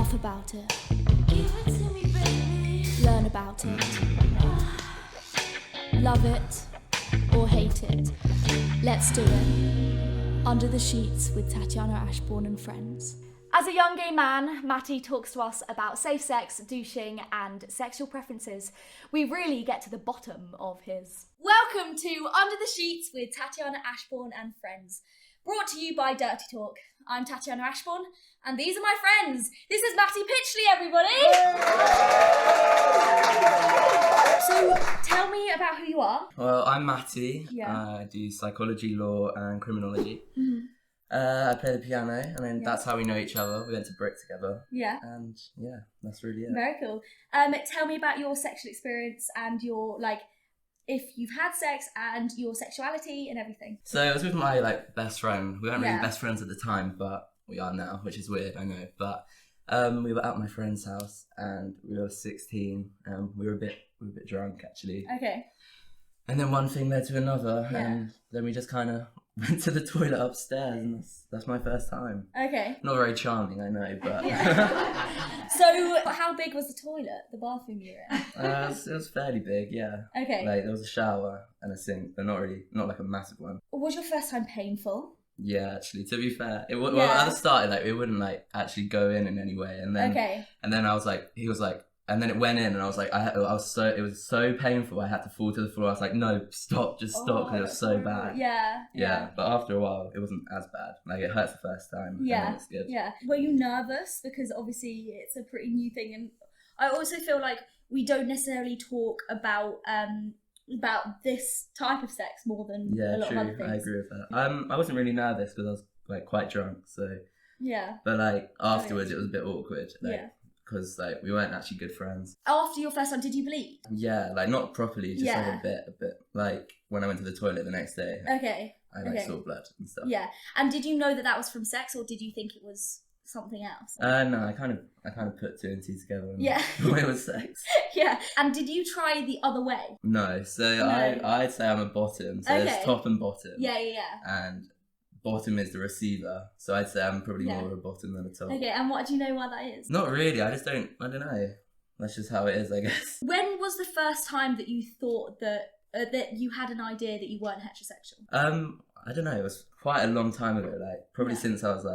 Laugh about it. Give it to me, baby. Learn about it. Love it or hate it. Let's do it. Under the Sheets with Tatiana Ashbourne and friends. As a young gay man, Mattie talks to us about safe sex, douching, and sexual preferences. We really get to the bottom of his. Welcome to Under the Sheets with Tatiana Ashbourne and friends. Brought to you by Dirty Talk. I'm Tatiana Ashbourne, and these are my friends. This is Mattie Pitchley, everybody! So, tell me about who you are. Well, I'm Mattie. Yeah. I do psychology, law, and criminology. Mm-hmm. I play the piano, and then that's how we know each other. We went to Brick together. Yeah. And yeah, that's really it. Very cool. Tell me about your sexual experience and your, if you've had sex and your sexuality and everything. So I was with my best friend. We weren't really best friends at the time, but we are now, which is weird, I know. But we were at my friend's house, and we were 16, and we were a bit drunk actually. Okay. And then one thing led to another, Yeah. and then we just kind of went to the toilet upstairs, and that's my first time. Okay. Not very charming, I know, but Yeah. So, how big was the toilet, the bathroom you were in? it was fairly big, yeah. Okay. There was a shower and a sink, but not like a massive one. Was your first time painful? Yeah, actually, to be fair, well, Yeah. at the start, it wouldn't actually go in any way, and then I was like, he was like, and then it went in, and I was like, it was so painful. I had to fall to the floor. I was like, no, stop, just stop, because it was so bad. Yeah. But after a while, it wasn't as bad. It hurts the first time. And then it's good. Yeah. Were you nervous? Because obviously it's a pretty new thing, and I also feel like we don't necessarily talk about this type of sex more than a lot of other things. I agree with that. I wasn't really nervous because I was quite drunk, so yeah. But afterwards, it was a bit awkward. Because we weren't actually good friends. After your first time, did you bleed? Yeah, not properly, just a bit. When I went to the toilet the next day. Okay. I saw blood and stuff. Yeah, and did you know that was from sex, or did you think it was something else? No, I kind of put two and two together. And it was sex. Yeah, and did you try the other way? No, so I'd say I'm a bottom. So there's top and bottom. Yeah. And bottom is the receiver, so I'd say I'm probably more of a bottom than a top. Okay, and what do you know why that is? Not really, I don't know. That's just how it is, I guess. When was the first time that you thought that you had an idea that you weren't heterosexual? I don't know, it was quite a long time ago, probably since I was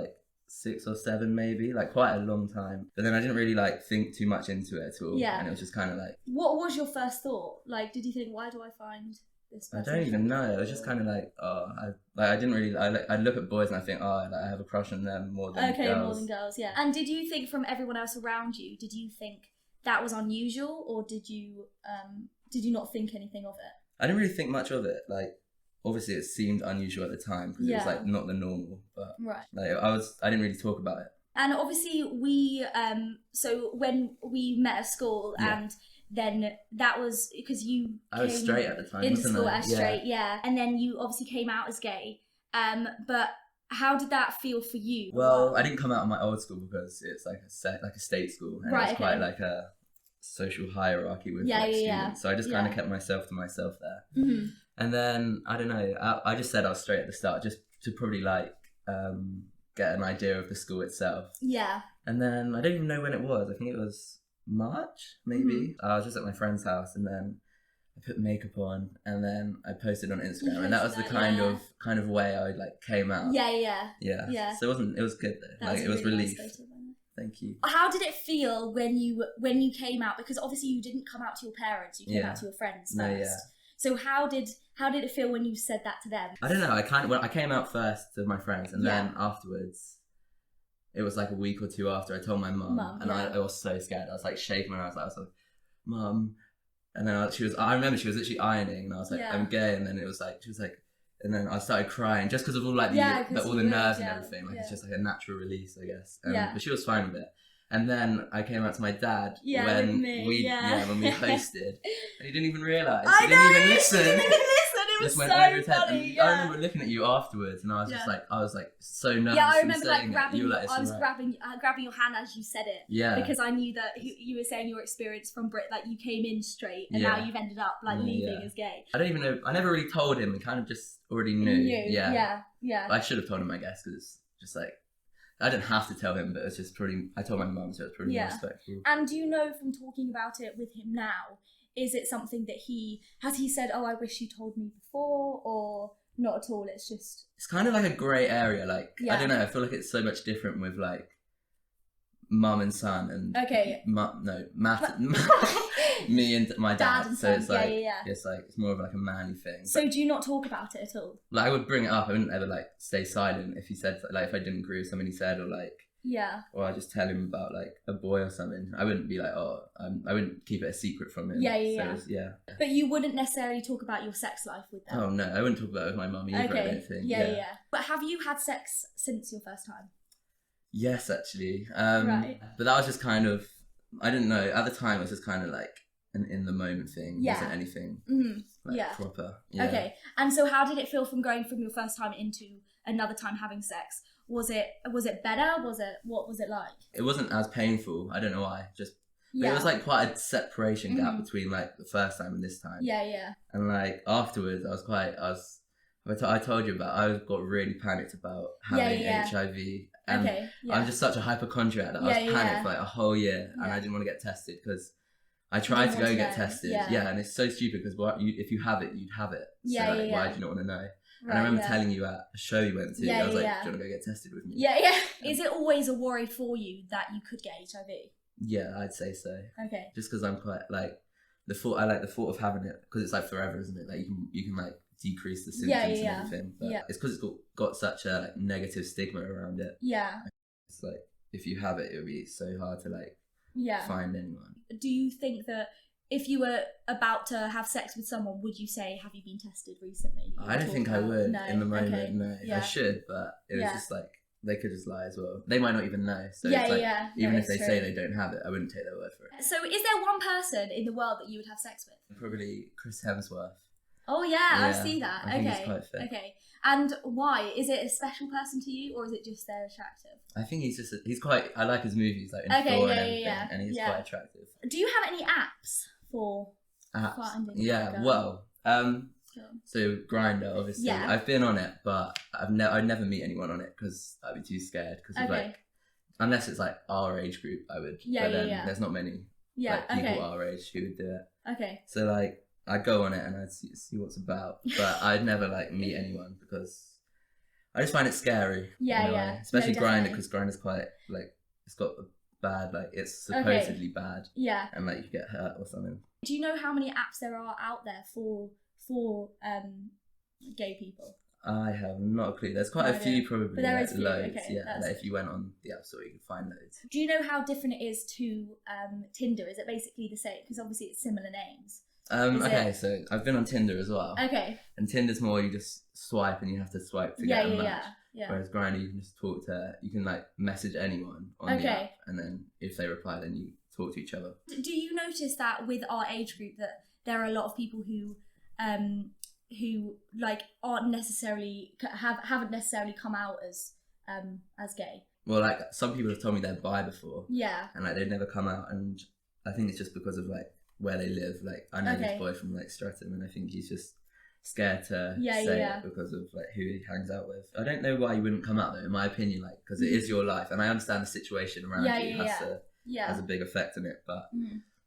6 or 7 maybe, quite a long time. But then I didn't really think too much into it at all. Yeah. And it was just kind of What was your first thought? Did you think, why do I find this person? I don't even know. It was just kind of I didn't really, I'd look at boys and I think, I have a crush on them more than girls. More than girls, yeah. And did you think from everyone else around you, did you think that was unusual, or did you not think anything of it? I didn't really think much of it. Obviously it seemed unusual at the time because it was not the normal, but I didn't really talk about it. And obviously we so when we met at school and then that was because I was straight at the time, into school as straight, and then you obviously came out as gay. But how did that feel for you? Well, I didn't come out of my old school because it's a state school, and it's quite a social hierarchy with students. So I just kind of kept myself to myself there. Mm-hmm. And then I don't know. I just said I was straight at the start, just to probably get an idea of the school itself. Yeah. And then I don't even know when it was. I think it was March, maybe. Mm-hmm. I was just at my friend's house, and then I put makeup on, and then I posted on Instagram, and that was the kind of way I came out. Yeah. So it was good though. It was really relief. Nice. Thank you. How did it feel when you came out? Because obviously you didn't come out to your parents, you came out to your friends first. No, yeah. So how did it feel when you said that to them? I don't know. I came out first to my friends, and then afterwards, it was a week or two after I told my mum, and I was so scared. I was shaking when I was like, Mum, and then I remember she was literally ironing, and I was like, I'm gay, and then it was she was like, and then I started crying just because of all all the nerves and everything. It's just a natural release, I guess. But she was fine with it. And then I came out to my dad when we hosted, and he didn't even realise. He didn't even listen. It was so funny. I remember looking at you afterwards, and I was just I was so nervous. Yeah, I remember grabbing. I was grabbing your hand as you said it. Yeah. Because I knew that you were saying your experience from Brit, you came in straight, and now you've ended up leaving as gay. I don't even know. I never really told him. He kind of just already knew. Yeah. But I should have told him, I guess, because it's just I didn't have to tell him, but it's just pretty. I told my mum, so it's pretty respectful. And do you know from talking about it with him now, is it something that he said, "Oh, I wish you told me before," or not at all? It's just. It's kind of like a grey area. Like I don't know. I feel like it's so much different with like mum and son and Matt, me and my dad. And so son. It's like it's more of like a manly thing. So do you not talk about it at all? Like I would bring it up. I wouldn't ever like stay silent if he said like if I didn't agree with something he said or like. Yeah. Or I just tell him about like a boy or something. I wouldn't be like, I wouldn't keep it a secret from him. Yeah. But you wouldn't necessarily talk about your sex life with them. Oh no, I wouldn't talk about it with my mum either. I don't think. Yeah. But have you had sex since your first time? Yes, actually. Right. But that was just kind of, I didn't know. At the time, it was just kind of like an in the moment thing. Yeah. It wasn't anything proper. Yeah. Okay. And so how did it feel from going from your first time into another time having sex? Was it better? What was it like? It wasn't as painful. I don't know why. It was like quite a separation gap between like the first time and this time. Yeah. And like afterwards, I told you about, I got really panicked about having HIV. And I'm just such a hypochondriac that I was panicked for like a whole year and I didn't want to get tested because I tried to go get tested. Yeah, and it's so stupid because if you have it, you'd have it. So why do you not want to know? Right, and I remember telling you at a show you went to, I was like, do you want to go get tested with me? Yeah. Is it always a worry for you that you could get HIV? Yeah, I'd say so. Okay. Just because I'm quite like, I like the thought of having it because it's like forever, isn't it? Like you can like decrease the symptoms and everything. But it's because it's got such a like, negative stigma around it. Yeah. It's like, if you have it, it would be so hard to like find anyone. Do you think that if you were about to have sex with someone, would you say, have you been tested recently? I don't think I would in the moment. No, I should, but it was just like, they could just lie as well. They might not even know. So it's like, even if they say they don't have it, I wouldn't take their word for it. So is there one person in the world that you would have sex with? Probably Chris Hemsworth. Oh I see that. I think he's quite fit. Okay. And why? Is it a special person to you, or is it just they're attractive? I think he's quite, I like his movies, like in Thor and everything, and he's quite attractive. Do you have any apps for finding? Yeah, well, so Grindr, obviously. Yeah. I've been on it, but I'd never meet anyone on it because I'd be too scared. Because like, unless it's like our age group, I would. But then there's not many people our age who would do it. Okay. So like, I'd go on it and I'd see what's about, but I'd never like meet anyone because I just find it scary. Yeah. Especially Grindr, because Grindr's quite like, it's got a bad, like it's supposedly bad. Yeah. And like you get hurt or something. Do you know how many apps there are out there for gay people? I have not a clue. There's quite a few, probably. But there is loads. Okay, like if you went on the App Store, you could find loads. Do you know how different it is to Tinder? Is it basically the same? Because obviously it's similar names. So I've been on Tinder as well. Okay. And Tinder's more you just swipe and you have to swipe to get a match. Yeah. Whereas Grindr, you can just you can like message anyone on the app, and then if they reply, then you talk to each other. Do you notice that with our age group that there are a lot of people who like aren't necessarily haven't necessarily come out as gay? Well, like some people have told me they're bi before. Yeah. And like they've never come out, and I think it's just because of like where they live. Like I know this boy from like Streatham, and I think he's just scared to say it because of like who he hangs out with. I don't know why you wouldn't come out though, in my opinion, like because it is your life, and I understand the situation around you has a big effect on it. But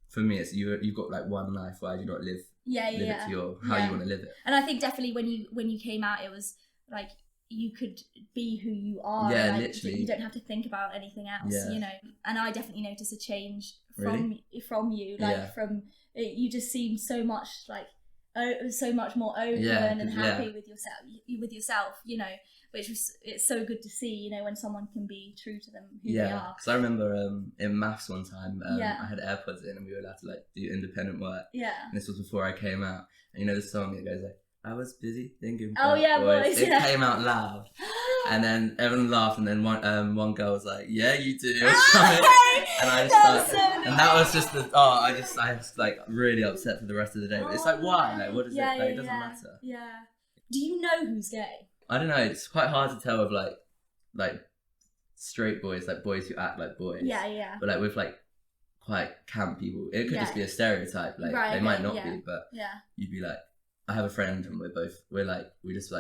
for me, it's you've got like one life. Why do you not live it to how you want to live it? And I think definitely when you came out, it was like you could be who you are. Yeah, like, literally. You don't have to think about anything else, you know. And I definitely noticed a change from you, like from you just seemed so much like so much more open and happy with yourself, you know. Which it's so good to see, you know, when someone can be true to them who they are. Because I remember in maths one time, I had AirPods in and we were allowed to like do independent work. Yeah. And this was before I came out. And you know the song that goes like, I was busy thinking about boys. It came out loud. And then everyone laughed, and then one girl was like, "Yeah, you do." Or something. And I just and that was just I was like really upset for the rest of the day. But it's like, why? Like, what does it? Like, it doesn't matter. Yeah. Do you know who's gay? I don't know. It's quite hard to tell with like straight boys, like boys who act like boys. Yeah. But like with like quite camp people, it could just be a stereotype. Like they might not be, but you'd be like, I have a friend and we just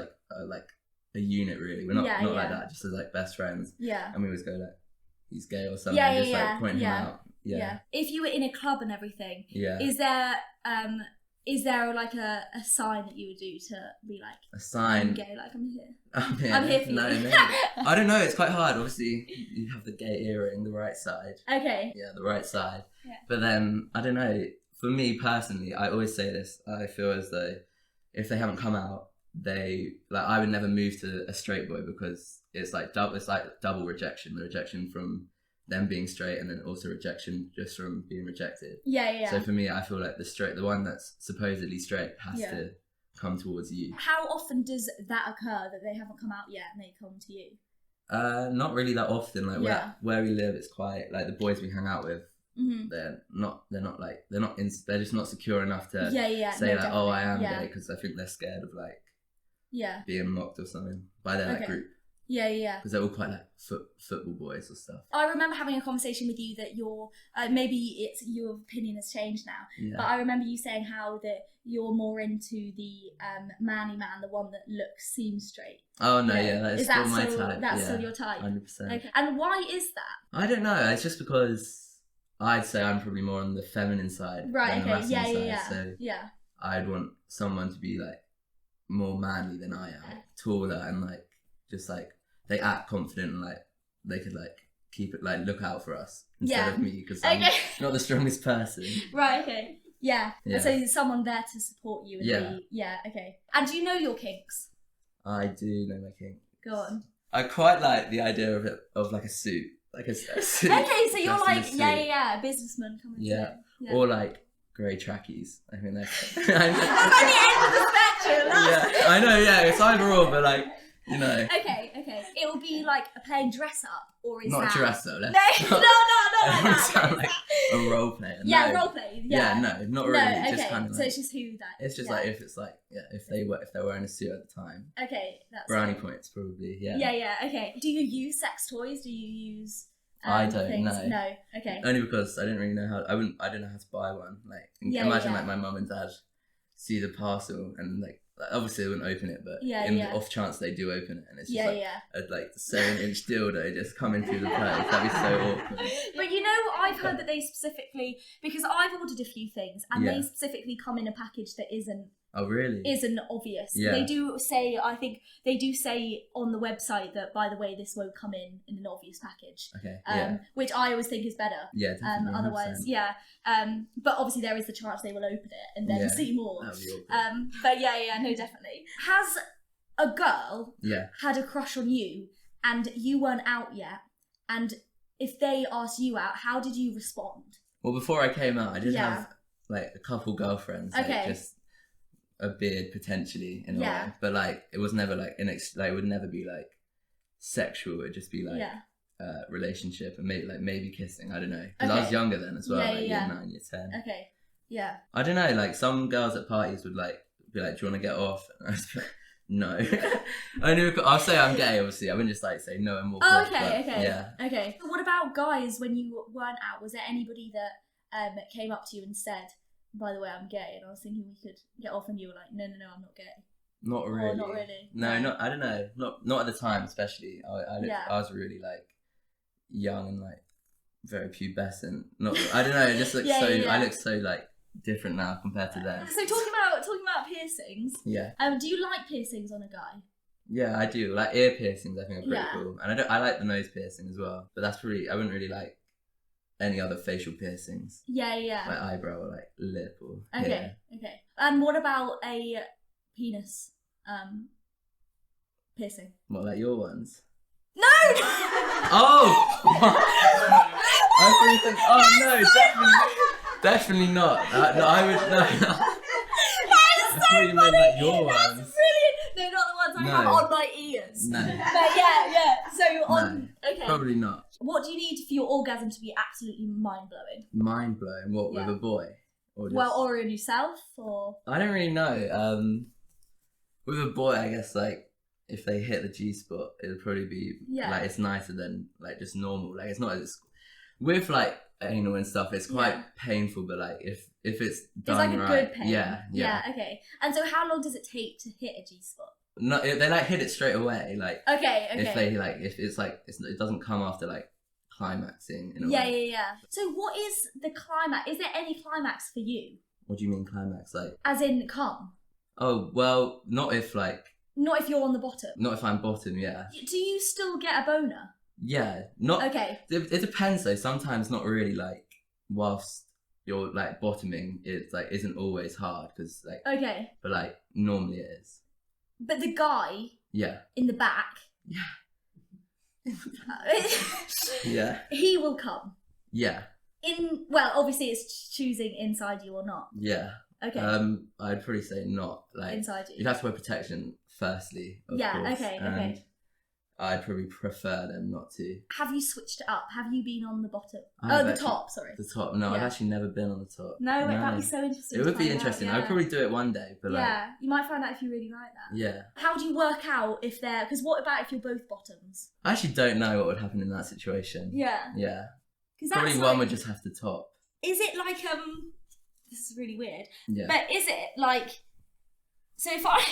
a unit really. We're not like that, just as like best friends. Yeah. And we always go like, he's gay or something. Like point him out. Yeah. If you were in a club and everything, yeah. Is there like a sign that you would do to be like a sign? I'm gay, like I'm here. I'm here for you. No. I don't know. It's quite hard. Obviously, you have the gay earring, the right side. Okay. Yeah, the right side. Yeah. But then I don't know. For me personally, I always say this. I feel as though if they haven't come out, I would never move to a straight boy because it's like double rejection. The rejection from them being straight, and then also rejection just from being rejected. Yeah. So for me, I feel like the one that's supposedly straight has to come towards you. How often does that occur that they haven't come out yet and they come to you? Not really that often. Like where we live, it's quite like the boys we hang out with. Mm-hmm. They're just not secure enough to say like, oh, I am gay, because I think they're scared of like being mocked or something by their group. Yeah. Because they're all quite like football boys or stuff. I remember having a conversation with you that your your opinion has changed now, but I remember you saying how that you're more into the manly man, the one that seems straight. Oh no, that is still my type. That's still your type. 100%. Okay, and why is that? I don't know. It's just because I'd say I'm probably more on the feminine side. Right. Than the masculine side. So yeah. I'd want someone to be like more manly than I am, taller, and like just like they act confident and like they could like keep it like look out for us instead of me, because I'm not the strongest person. Right. Okay. Yeah. So there's someone there to support you. And okay. And do you know your kinks? I do know my kink. Go on. I quite like the idea of like a suit, like a suit. Okay, so you're like a businessman coming. Yeah, or like grey trackies. I mean, that's I'm at the end of the spectrum. Yeah, I know. Yeah, it's either or, but like, you know. Okay. It will be like playing dress up, or is not that... dress up? No, not like that. Sound like a role player. Yeah, role play. Yeah, no, not really. No, okay. Just kind of like, so it's just who that. It's just like if they're wearing a suit at the time. Okay, that's brownie points probably. Yeah. Yeah. Okay. Do you use sex toys? Do you use? I don't things? know. No. Okay. Only because I didn't really know how. I didn't know how to buy one. Like imagine like my mum and dad see the parcel and like obviously they wouldn't open it, but in the off chance they do open it, and it's just a 7-inch dildo just coming through the plate. That'd be so awkward. But you know, I've heard that they specifically, because I've ordered a few things and they specifically come in a package that isn't. Oh really? Isn't obvious. Yeah. They do say, I think they do say on the website that, by the way, this won't come in an obvious package. Okay. Which I always think is better. Yeah. Definitely, otherwise, 100%. But obviously there is the chance they will open it and then see more. That'd be awkward. But no, definitely. Has a girl had a crush on you and you weren't out yet? And if they asked you out, how did you respond? Well, before I came out, I did have like a couple girlfriends. Okay. Like, just a beard potentially in a way, but like it was never like it would never be like sexual. It would just be like relationship and maybe kissing. I don't know, because I was younger then as well, like year 9, year 10. Okay. Yeah. I don't know. Like some girls at parties would like be like, "Do you want to get off?" And I was like, no. Only because I'll say I'm gay. Obviously, I wouldn't just like say no and walk off. Okay. Yeah. Okay. What about guys? When you weren't out, was there anybody that came up to you and said, "By the way, I'm gay," and I was thinking we could get off, and you were like, "No, I'm not gay." Not really. Or not really. No, I don't know. Not at the time, especially. I was really like young and like very pubescent. I don't know. It just looks I look so like different now compared to then. So talking about piercings. Yeah. Do you like piercings on a guy? Yeah, I do. Like ear piercings, I think are pretty cool, and I like the nose piercing as well. But that's pretty. I wouldn't really like any other facial piercings. Yeah. Like eyebrow or like lip or. Okay. And what about a penis piercing? What, like your ones? No! Oh! I really think. Oh no, definitely not. No, I would no. That is so funny. Meant, like, your That's ones. brilliant. No, not the ones I have on my ears. No. But yeah. So okay. Probably not. What do you need for your orgasm to be absolutely mind blowing? Mind blowing? What, with a boy? Or just... or in yourself, or I don't really know. With a boy, I guess like if they hit the G spot, it'll probably be like it's nicer than like just normal. Like it's not as with like anal and stuff. It's quite painful, but like if it's done it's like a right, good pain. Yeah. Okay. And so, how long does it take to hit a G spot? no, they like hit it straight away. Like okay. If they like, if it's like it doesn't come after like climaxing in a way. Yeah. So what is the climax? Is there any climax for you? What do you mean climax? Like as in come? Oh well, not if you're on the bottom. Not if I'm bottom. Yeah. Do you still get a boner? Yeah. Not okay. It depends though. Sometimes not really. Like whilst you're like bottoming, it's like isn't always hard because like okay. But like normally it is. But the guy. Yeah. In the back. Yeah. Yeah. He will come. Yeah. Obviously it's choosing inside you or not. Yeah. Okay. I'd probably say not. Like inside you. You'd have to wear protection firstly. Of course, okay. And I'd probably prefer them not to. Have you switched it up? Have you been on the bottom? Top, sorry. The top. No, I've actually never been on the top. No, that'd be so interesting. It would be interesting. I'd probably do it one day, but you might find out if you really like that. Yeah. How do you work out if they're? Because what about if you're both bottoms? I actually don't know what would happen in that situation. Yeah. Yeah. Because probably one would just have to top. Is it like This is really weird. Yeah. But is it like? So if I.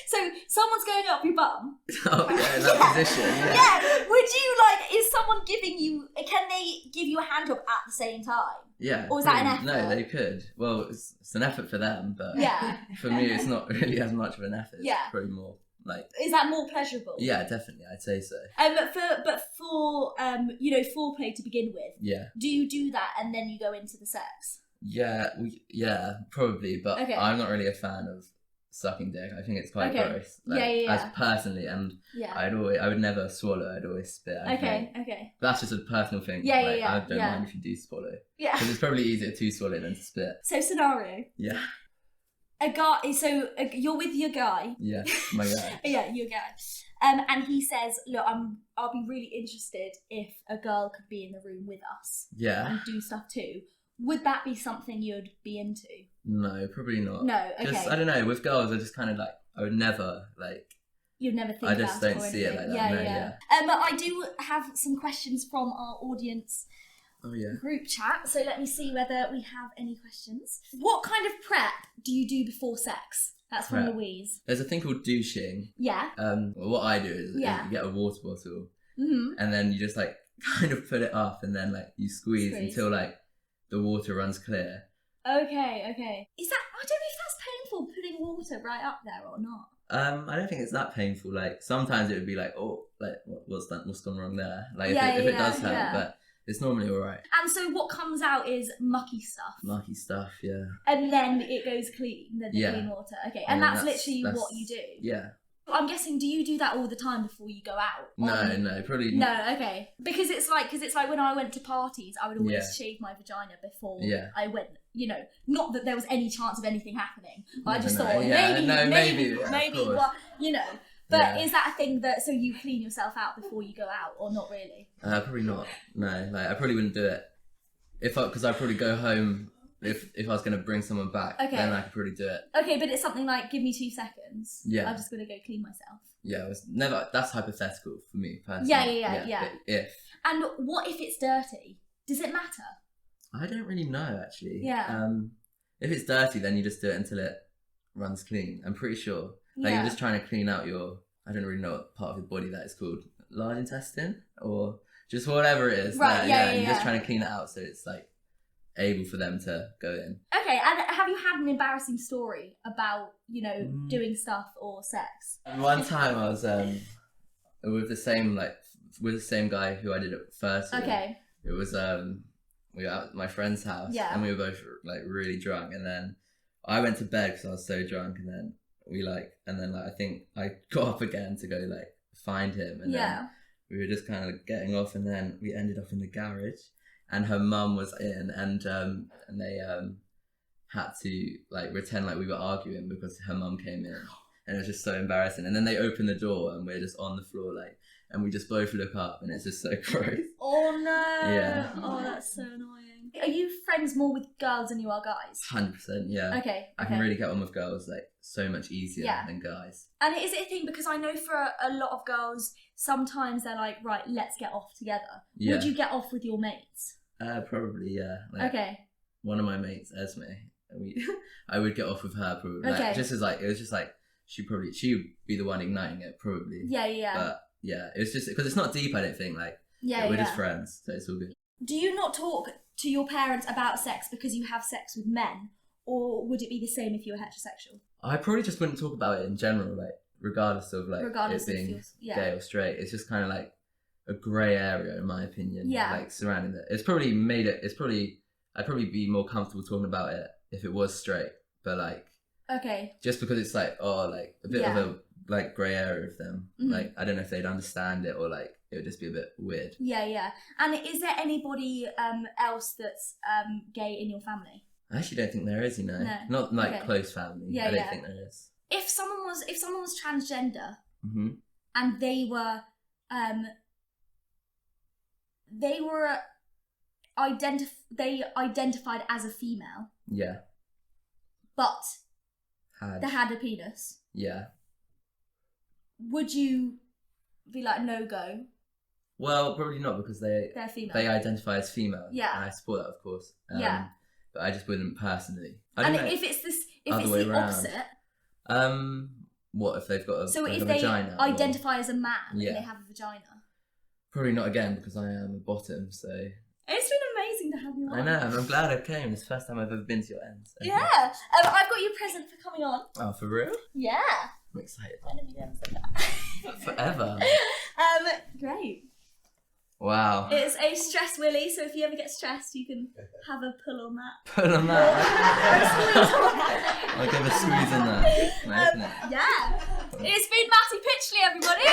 So someone's going up your bum. Oh yeah, in that position. Yeah. Yeah. Would you like? Is someone giving you? Can they give you a hand job at the same time? Yeah. Or is that an effort? No, they could. Well, it's an effort for them, but for me, it's not really as much of an effort. It's probably more like. Is that more pleasurable? Yeah, definitely. I'd say so. But for foreplay to begin with. Yeah. Do you do that and then you go into the sex? Yeah. Probably, but I'm not really a fan of sucking dick. I think it's quite gross. Like, as personally, and I would never swallow. I'd always spit. Okay. But that's just a personal thing. I don't mind if you do swallow. Yeah. Because it's probably easier to swallow than to spit. So scenario. Yeah. A guy. So you're with your guy. Yeah, my guy. Yeah, your guy. And he says, "Look, I'll be really interested if a girl could be in the room with us. Yeah. And do stuff too. Would that be something you'd be into?" No, probably not. No, okay. Just, I don't know, with girls, I just kind of like, I would never, like... You'd never think I just about don't see it like that, yeah. But I do have some questions from our audience group chat, so let me see whether we have any questions. What kind of prep do you do before sex? That's from Louise. There's a thing called douching. Yeah. What I do is you get a water bottle, and then you just like kind of put it up, and then like you squeeze until like the water runs clear. Okay. Is that? I don't know if that's painful putting water right up there or not. I don't think it's that painful. Like sometimes it would be like, oh, like what's gone wrong there? Like if it does hurt, but it's normally all right. And so what comes out is mucky stuff. Mucky stuff, yeah. And then it goes clean, then the clean water. Okay, and that's literally what you do. Yeah. I'm guessing, do you do that all the time before you go out? No, probably not. No, okay. Because it's like when I went to parties, I would always shave my vagina before I went, not that there was any chance of anything happening, but I just thought, maybe, but is that a thing that, so you clean yourself out before you go out, or not really? Probably not, no, like I probably wouldn't do it, because I'd probably go home. If I was going to bring someone back, then I could probably do it. Okay, but it's something like, give me 2 seconds. Yeah. I'm just going to go clean myself. Yeah, it was never, that's hypothetical for me, personally. Yeah. But if. And what if it's dirty? Does it matter? I don't really know, actually. Yeah. If it's dirty, then you just do it until it runs clean, I'm pretty sure. Like you're just trying to clean out your, I don't really know what part of your body that is called, large intestine? Or just whatever it is. Right, you're just trying to clean it out so it's like, able for them to go in. Okay, and have you had an embarrassing story about, doing stuff or sex? One time I was with the same guy who I did it first with. Okay. It was we were at my friend's house and we were both like really drunk, and then I went to bed because I was so drunk, and then I think I got up again to go like find him, and then we were just kind of getting off, and then we ended up in the garage. And her mum was in, and they had to like pretend like we were arguing because her mum came in, and it was just so embarrassing. And then they opened the door, and we're just on the floor, like, and we just both look up, and it's just so gross. Oh no! Yeah. Oh, that's so annoying. Are you friends more with girls than you are guys? 100%, yeah. Okay. I can really get on with girls like so much easier than guys. And is it a thing, because I know for a lot of girls, sometimes they're like, right, let's get off together. Yeah. Would you get off with your mates? Probably, yeah. Like, one of my mates, Esme, I would get off with her probably. Like, it was just like she would be the one igniting it, probably. Yeah. But yeah, it was just because it's not deep. I don't think we're just friends, so it's all good. Do you not talk to your parents about sex because you have sex with men, or would it be the same if you were heterosexual? I probably just wouldn't talk about it in general, regardless of it being gay or straight. It's just kind of a grey area, in my opinion. Yeah. Surrounding it. I'd probably be more comfortable talking about it if it was straight, but okay. Just because it's a bit of a grey area of them. Mm-hmm. I don't know if they'd understand it or it would just be a bit weird. Yeah. And is there anybody else that's gay in your family? I actually don't think there is, No. Not close family. Yeah, I don't think there is. If someone was transgender, mm-hmm. and they were identified as a female. Yeah. But they had a penis. Yeah. Would you be no go? Well, probably not, because they're female. They identify as female. Yeah. And I support that, of course. Yeah. But I just wouldn't personally. If it's the opposite. What if they've got so if a they vagina? identify as a man and they have a vagina? Probably not again, because I am a bottom, so... It's been amazing to have you on. I know, and I'm glad I came. It's the first time I've ever been to your end. So. Yeah. I've got you a present for coming on. Oh, for real? Yeah. I'm excited. I didn't mean to say that. Forever. Great. Wow. It's a stress willy, so if you ever get stressed, you can have a pull on that. Pull on that? I'll give a squeeze on that. Can I open it? Yeah. It's been Mattie Pitchley, everybody.